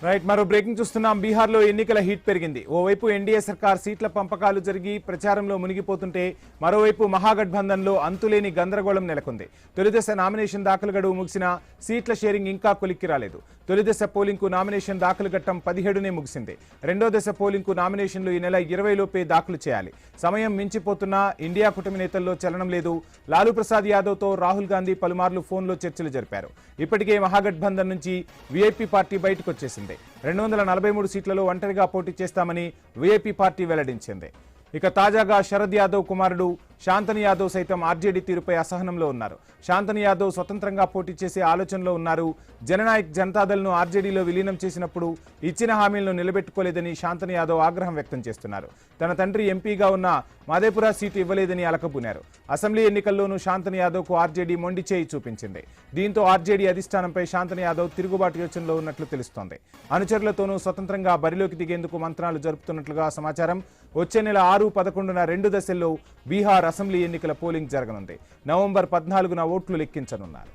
Right మరో breaking చూస్తున్నాం. బీహార్లో ఎన్నికల హీట్ పెరిగింది. ఓవైపు ఎన్డీఏ సర్కార్ సీట్ల పంపకాలు జరిగి ప్రచారంలో మునిగిపోతుంటే మరోవైపు మహాగఠబంధన్లో అంతులేని గందరగోళం నెలకొంది. తొలిదశ నామినేషన్ దాఖలు గడువు ముగిసిన సీట్ల షేరింగ్ ఇంకా కొలిక్కి రాలేదు. తొలిదశ పోలింగ్కు నామినేషన్ దాఖలు ఘట్టం 17నే ముగిసింది. రెండో దశ పోలింగ్కు నామినేషన్లు ఈ నెల 20 లోపే దాఖలు చేయాలి. సమయం మించిపోతున్నా ఇండియా కూటమి నేతల్లో చలనం లేదు. లాలూ ప్రసాద్ యాదవ్తో రాహుల్ గాంధీ పలుమార్లు ఫోన్లో చర్చలు జరిపారు. ఇప్పటికే మహాగఠబంధన్ నుంచి వీఐపీ పార్టీ బయటకు వచ్చేసింది. 243 సీట్లలో ఒంటరిగా పోటీ చేస్తామని వీఐపీ పార్టీ వెల్లడించింది. ఇక తాజాగా శరద్ యాదవ్ కుమారుడు శాంతను యాదవ్ సైతం ఆర్జేడీ తీరుపై అసహనంలో ఉన్నారు. శాంతను యాదవ్ స్వతంత్రంగా పోటీ చేసే ఆలోచనలో ఉన్నారు. జననాయక్ జనతాదళ్ను ఆర్జేడీలో విలీనం చేసినప్పుడు ఇచ్చిన హామీలను నిలబెట్టుకోలేదని శాంతను యాదవ్ ఆగ్రహం వ్యక్తం చేస్తున్నారు. తన తండ్రి ఎంపీగా ఉన్న మాదేపురా సీటు ఇవ్వలేదని అలకబూనారు. అసెంబ్లీ ఎన్నికల్లోనూ శాంతను యాదవ్కు ఆర్జేడీ మొండి చేయి చూపించింది. దీంతో ఆర్జేడీ అధిష్టానంపై శాంతను యాదవ్ తిరుగుబాటు యోచనలో ఉన్నట్లు తెలుస్తోంది. అనుచరులతోనూ స్వతంత్రంగా బరిలోకి దిగేందుకు మంత్రాలు జరుపుతున్నట్లుగా సమాచారం. వచ్చే నెల 6, 11న 2 దశల్లో బీహార్ అసెంబ్లీ ఎన్నికల పోలింగ్ జరగనుంది. నవంబర్ 14న ఓట్లు లెక్కించనున్నారు.